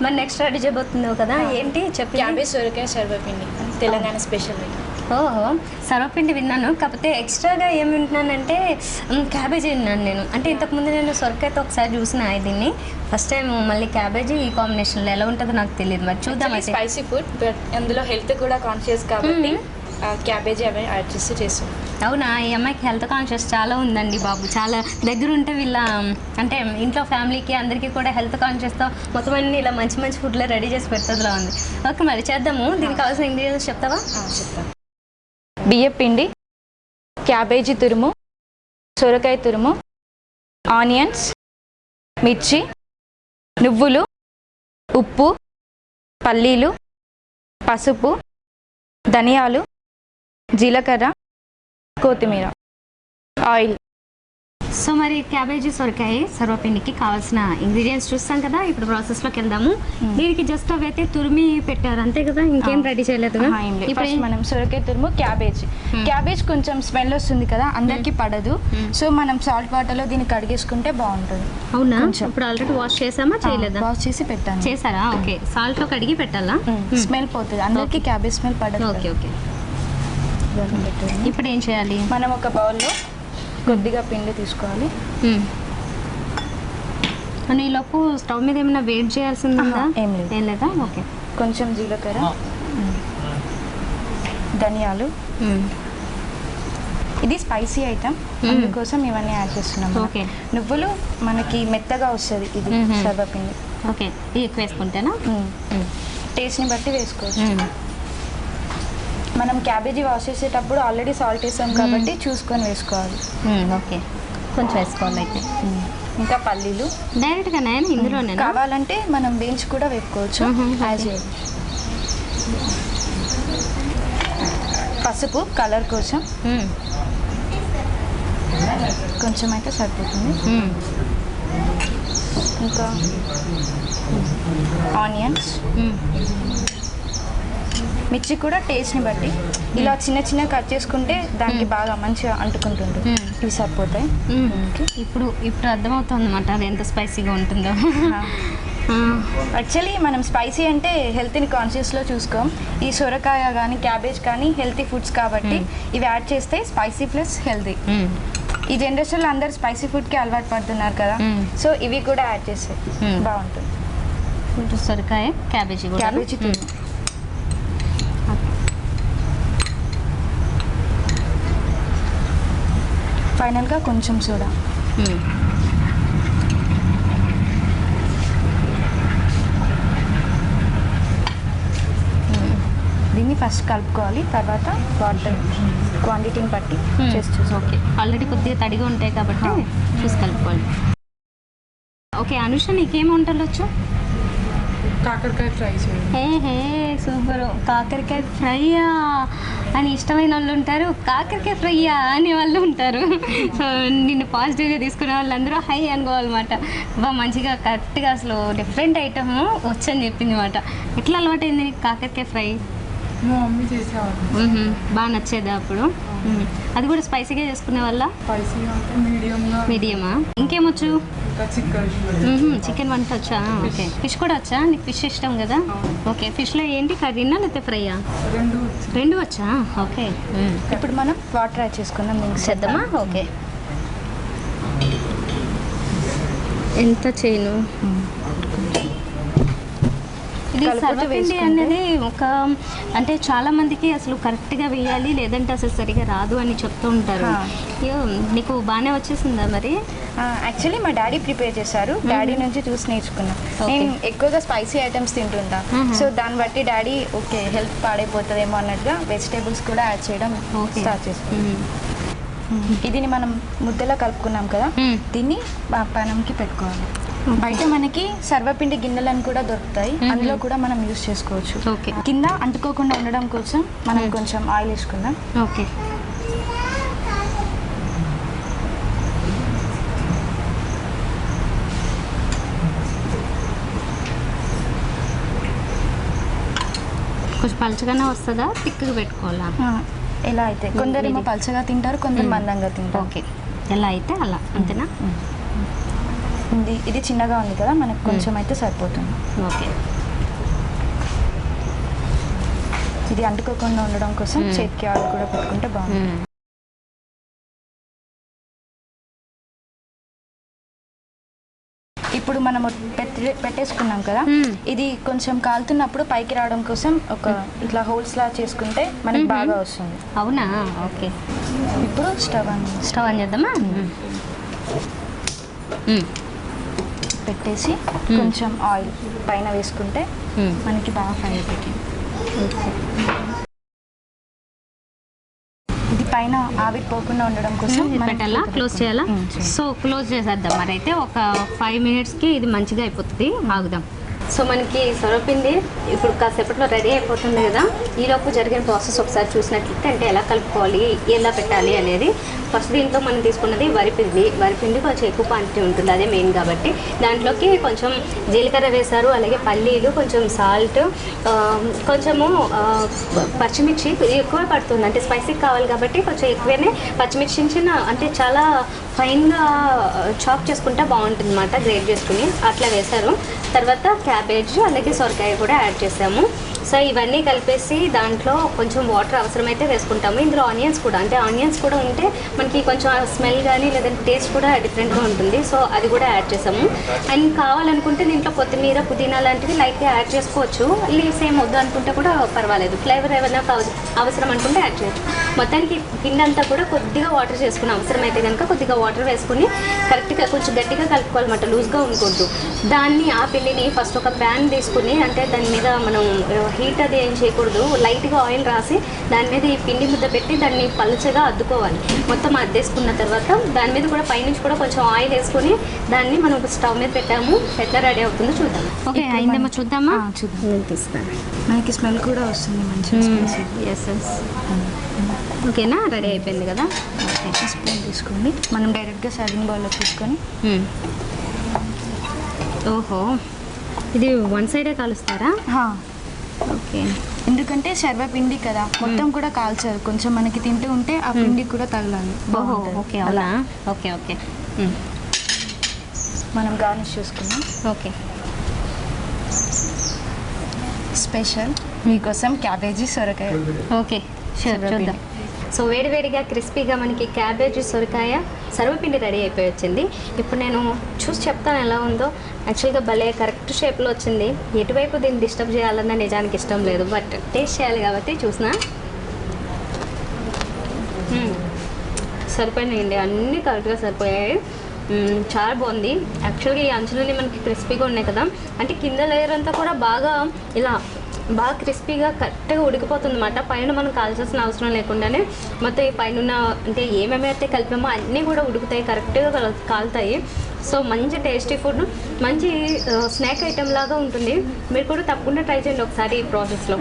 మరి next ready చేయబోతున్నావు కదా, ఏంటి చెప్పి? క్యాబేజ్ సొరకాయ సర్వపిండి తెలంగాణ స్పెషల్. ఓహో, సర్వపిండి విన్నాను, కాకపోతే ఎక్స్ట్రాగా ఏం వింటున్నానంటే క్యాబేజీ విన్నాను నేను. అంటే ఇంతకుముందు నేను సొరకాయతో ఒకసారి చూసిన దీన్ని, ఫస్ట్ టైం మళ్ళీ క్యాబేజీ ఈ కాంబినేషన్లో ఎలా ఉంటుందో నాకు తెలియదు. మరి చూద్దాం. స్పైసీ ఫుడ్, బట్ అందులో హెల్త్ కూడా కాన్షియస్ కాబట్టి క్యాబేజీ అవి యాడ్ చేసి చేస్తాం. అవునా, ఈ అమ్మాయికి హెల్త్ కాన్షియస్ చాలా ఉందండి బాబు. చాలా దగ్గర ఉంటే వీళ్ళ అంటే ఇంట్లో ఫ్యామిలీకి అందరికీ కూడా హెల్త్ కాన్షియస్తో మొత్తం అన్ని ఇలా మంచి మంచి ఫుడ్లో రెడీ చేసి పెడుతుందిలా ఉంది. ఓకే, మరి చేద్దాము. దీనికి కావాల్సిన ఇంగ్రీడియంట్స్ చెప్తావా? చెప్తాను. బియ్యం పిండి, క్యాబేజీ తురుము, సొరకాయ తురుము, ఆనియన్స్, మిర్చి, నువ్వులు, ఉప్పు, పల్లీలు, పసుపు, ధనియాలు, జీలకర్ర, కొత్తిమీర, ఆయిల్. సో మరి క్యాబేజీ సొరకాయ సర్వపిండికి కావాల్సిన ఇంగ్రీడియంట్స్ చూస్తాం కదా. ఇప్పుడు ప్రాసెస్లోకి వెళ్దాము. దీనికి జస్ట్ అవైతే తురిమి పెట్టారు అంతే కదా, ఇంకేం రెడీ చేయలేదు. ఇప్పుడు మనం సొరకాయ తురుము, క్యాబేజ్ కొంచెం స్మెల్ వస్తుంది కదా, అందరికి పడదు. సో మనం సాల్ట్ వాటర్లో దీన్ని కడిగేసుకుంటే బాగుంటుంది. అవునా, ఇప్పుడు ఆల్రెడీ వాష్ చేసామా చేయలేదా? వాష్ చేసి పెట్టాను. చేశారా? ఓకే, సాల్ట్లో కడిగి పెట్టాలా? స్మెల్ పోతుంది, అందరికి క్యాబేజ్ స్మెల్ పడదు. ఓకే ఓకే, ఇప్పుడు ఏం చేయాలి? మనం ఒక బౌల్లో కొద్దిగా పిండి తీసుకోవాలి. ఈలోపు స్టవ్ మీద ఏమైనా వెయిట్ చేయాల్సిందా? ఏం లేదా? ఓకే, కొంచెం జీలకర్ర, ధనియాలు. ఇది స్పైసీ ఐటమ్, అందుకోసం ఇవన్నీ యాడ్ చేస్తున్నాము. ఓకే, నువ్వులు మనకి మెత్తగా వస్తుంది ఇది సర్వపిండి. ఓకే, ఎక్కువ వేసుకుంటేనా? టేస్ట్ని బట్టి వేసుకోవచ్చు. మనం క్యాబేజీ వాష్ చేసేటప్పుడు ఆల్రెడీ సాల్ట్ వేసాం కాబట్టి చూసుకొని వేసుకోవాలి. ఓకే, కొంచెం వేసుకోవాలి అయితే. ఇంకా పల్లీలు డైరెక్ట్గా ఇందులోనే కావాలంటే మనం వేయించి కూడా వేసుకోవచ్చు. పసుపు కలర్ కోసం కొంచెం అయితే సరిపోతుంది. ఇంకా ఆనియన్స్, మిర్చి కూడా టేస్ట్ని బట్టి ఇలా చిన్న చిన్న కట్ చేసుకుంటే దానికి బాగా మంచిగా అంటుకుంటుంది. ఇవి సరిపోతాయి. ఇప్పుడు అర్థమవుతుంది అన్నమాట అది ఎంత స్పైసీగా ఉంటుందో. యాక్చువల్లీ మనం స్పైసీ అంటే హెల్త్ని కాన్షియస్లో చూసుకోం. ఈ సొరకాయ కానీ క్యాబేజ్ కానీ హెల్తీ ఫుడ్స్ కాబట్టి ఇవి యాడ్ చేస్తే స్పైసీ ప్లస్ హెల్తీ. ఈ జనరేషన్లో అందరు స్పైసీ ఫుడ్కి అలవాటు పడుతున్నారు కదా, సో ఇవి కూడా యాడ్ చేస్తే బాగుంటుంది. సొరకాయ క్యాబేజీ ఫైనల్గా కొంచెం సోడా. దీన్ని ఫస్ట్ కలుపుకోవాలి, తర్వాత వాటర్ క్వాంటిటీని బట్టి చేస్తూ. ఓకే, ఆల్రెడీ కొద్దిగా తడిగా ఉంటాయి కాబట్టి చూసి కలుపుకోవాలి. ఓకే అనుష, నీకేం వంటలు వచ్చు? కాకరకాయ ఫ్రై హే సూపర్. కాకరకాయ ఫ్రైయా అని ఇష్టమైన వాళ్ళు ఉంటారు, కాకరకాయ ఫ్రైయా అనే వాళ్ళు ఉంటారు. సో నిన్ను పాజిటివ్గా తీసుకునే వాళ్ళందరూ హై అనుకోవాలన్నమాట. మంచిగా కరెక్ట్గా అసలు డిఫరెంట్ ఐటమ్ వచ్చని చెప్పింది అనమాట. ఎట్లా అలవాటైంది నీకు కాకరకాయ ఫ్రై? మా మమ్మీ చేసేవాళ్ళు. బాగా నచ్చేదా అప్పుడు? అది కూడా స్పైసీగా చేసుకునే వాళ్ళ? మీడియమా? ఇంకేమొచ్చు? చికెన్ వంట వచ్చా? ఓకే, ఫిష్ కూడా వచ్చా? నీకు ఫిష్ ఇష్టం కదా? ఓకే, ఫిష్లో ఏంటి కర్రీనా లేకపోతే ఫ్రైయా? రెండు వచ్చా? ఓకే, ఇప్పుడు మనం వాటర్ యాడ్ చేసుకుందాం. చేద్దామా? ఓకే, ఎంత చేయను? ఇది సర్వపిండి అనేది ఒక అంటే చాలా మందికి అసలు కరెక్ట్గా వేయాలి, లేదంటే అసలు సరిగా రాదు అని చెప్తూ ఉంటారు. నీకు బాగానే వచ్చేసిందా మరి? యాక్చువల్లీ మా డాడీ ప్రిపేర్ చేశారు, డాడీ నుంచి చూసి నేర్చుకున్నా. నేను ఎక్కువగా స్పైసీ ఐటమ్స్ తింటుంటా, సో దాన్ని బట్టి డాడీ ఓకే హెల్త్ పాడైపోతుందేమో అన్నట్టుగా వెజిటేబుల్స్ కూడా యాడ్ చేయడం స్టార్ట్ చేసుకున్నాం. ఇది మనం ముద్దలా కలుపుకున్నాం కదా, దీన్ని పానంకి పెట్టుకోవాలి. బయట మనకి సర్వపిండి గిన్నెలను కూడా దొరుకుతాయి, అందులో కూడా మనం యూజ్ చేసుకోవచ్చు. ఓకే, కింద అంటుకోకుండా ఉండడం కోసం మనం కొంచెం ఆయిల్ వేసుకుందాం. ఓకే, కొంచెం పలచగానే వస్తుందా, థిక్గా పెట్టుకోవాలా? ఎలా అయితే కొందరేమో పలచగా తింటారు, కొందరు మందంగా తింటారు. ఓకే, ఎలా అయితే అలా అంతేనా? ఇది చిన్నగా ఉంది కదా, మనకు కొంచెం అయితే సరిపోతుంది. ఓకే, ఇది అంటుకోకుండా ఉండడం కోసం చేతికి ఆయిల్ కూడా పెట్టుకుంటే బాగుంటుంది. ఇప్పుడు మనం పెట్టేసుకున్నాం కదా, ఇది కొంచెం కాలుతున్నప్పుడు పైకి రావడం కోసం ఒక ఇట్లా హోల్స్ లా చేసుకుంటే మనకి బాగా వస్తుంది. అవునా, ఓకే. ఇప్పుడు స్టవ్ ఆన్ చేద్దామా? పెట్టేసి కొంచెం ఆయిల్ పైన వేసుకుంటే మనకి బాగా ఫ్రై అయిపోతుంది. ఇది పైన ఆవిరిపోకుండా ఉండడం కోసం పెట్టాలా, క్లోజ్ చేయాలా? సో క్లోజ్ చేసేద్దాం. మరి అయితే ఒక 5 minutesకి ఇది మంచిగా అయిపోతుంది. ఆగుదాం. సో మనకి సొరపిండి ఇప్పుడు కాసేపట్లో రెడీ అయిపోతుంది కదా. ఈలోపు జరిగిన ప్రాసెస్ ఒకసారి చూసినట్లయితే అంటే ఎలా కలుపుకోవాలి, ఎలా పెట్టాలి అనేది. ఫస్ట్ దీంట్లో మనం తీసుకున్నది వరిపిండి కొంచెం ఎక్కువ క్వాంటిటీ ఉంటుంది, అదే మెయిన్ కాబట్టి. దాంట్లోకి కొంచెం జీలకర్ర వేశారు, అలాగే పల్లీలు, కొంచెం సాల్ట్, కొంచెము పచ్చిమిర్చి ఎక్కువ పడుతుంది, అంటే స్పైసీ కావాలి కాబట్టి కొంచెం ఎక్కువనే పచ్చిమిర్చి చిన్న అంటే చాలా ఫైన్గా చాప్ చేసుకుంటే బాగుంటుంది అన్నమాట, గ్రేట్ చేసుకుని అట్లా వేశారు. తర్వాత క్యాబేజ్ అలాగే సొరకాయ కూడా యాడ్ చేసాము. సో ఇవన్నీ కలిపేసి దాంట్లో కొంచెం వాటర్ అవసరమైతే వేసుకుంటాము. ఇందులో ఆనియన్స్ కూడా ఉంటే మనకి కొంచెం స్మెల్ కానీ లేదంటే టేస్ట్ కూడా డిఫరెంట్గా ఉంటుంది. సో అది కూడా యాడ్ చేసాము. అండ్ కావాలనుకుంటే దీంట్లో కొత్తిమీర, పుదీనా లాంటివి లైట్గా యాడ్ చేసుకోవచ్చు. లీవ్స్ ఏం వద్దు అనుకుంటే కూడా పర్వాలేదు. ఫ్లేవర్ ఏమైనా అవసరం అనుకుంటే యాడ్ చేయొచ్చు. మొత్తానికి పిండి అంతా కూడా కొద్దిగా వాటర్ చేసుకుని అవసరమైతే కనుక కొద్దిగా వాటర్ వేసుకుని కరెక్ట్గా కొంచెం గట్టిగా కలుపుకోవాలన్నమాట, లూజ్గా ఉండకూడదు. దాన్ని ఆ పిండిని ఫస్ట్ ఒక ప్యాన్ తీసుకుని, అంటే దాని మీద మనం హీట్ అది ఏం చేయకూడదు, లైట్గా ఆయిల్ రాసి దాని మీద ఈ పిండి ముద్ద పెట్టి దాన్ని పలుచగా అద్దుకోవాలి. మొత్తం అద్దేసుకున్న తర్వాత దాని మీద కూడా పైనుంచి కూడా కొంచెం ఆయిల్ వేసుకొని దాన్ని మనం స్టవ్ మీద పెట్టాము. ఎట్లా రెడీ అవుతుందో చూద్దాం. ఓకే, అయిందేమో చూద్దామా? చూద్దాం. మనకి స్మెల్ కూడా వస్తుంది మంచిగా. ఎస్. ఓకేనా, రెడీ అయిపోయింది కదా. ఓకే, స్పూన్ తీసుకోండి. మనం డైరెక్ట్గా సర్వింగ్ బౌల్లో తీసుకొని. ఓహో, ఇది వన్ సైడే కాలుస్తారా? ఓకే, ఎందుకంటే శర్వపిండి కదా, మొత్తం కూడా కాల్చారు. కొంచెం మనకి తింటూ ఉంటే ఆ పిండి కూడా తగలాలి. ఓహో, ఓకే, అలా. ఓకే ఓకే, మనం గార్నిష్ చేసుకున్నాం. ఓకే, స్పెషల్ మీకోసం క్యాబేజీ సొరకాయ. ఓకే, షూర్, చూద్దాం. సో వేడివేడిగా క్రిస్పీగా మనకి క్యాబేజీ సొరకాయ సర్వపిండి రెడీ అయిపోయి వచ్చింది. ఇప్పుడు నేను చూసి చెప్తాను ఎలా ఉందో. యాక్చువల్గా భలే కరెక్ట్ షేప్లో వచ్చింది. ఎటువైపు దీన్ని డిస్టర్బ్ చేయాలన్న నిజానికి ఇష్టం లేదు, బట్ టేస్ట్ చేయాలి కాబట్టి చూసినా. సరిపోయినాయండి, అన్నీ కరెక్ట్గా సరిపోయాయి. చాలా బాగుంది. యాక్చువల్గా ఈ అంచులన్నీ మనకి క్రిస్పీగా ఉన్నాయి కదా, అంటే కింద లేయర్ అంతా కూడా బాగా ఇలా బాగా క్రిస్పీగా కరెక్ట్గా ఉడికిపోతుంది అన్నమాట. పైన మనం కాల్చాల్సిన అవసరం లేకుండానే మొత్తం ఈ పైన అంటే ఏమేమైతే కలిపామో అన్నీ కూడా ఉడుకుతాయి, కరెక్ట్గా కాలుతాయి. సో మంచి టేస్టీ ఫుడ్, మంచి స్నాక్ ఐటెం లాగా ఉంటుంది. మీరు కూడా తప్పకుండా ట్రై చేయండి ఒకసారి ఈ ప్రాసెస్లో.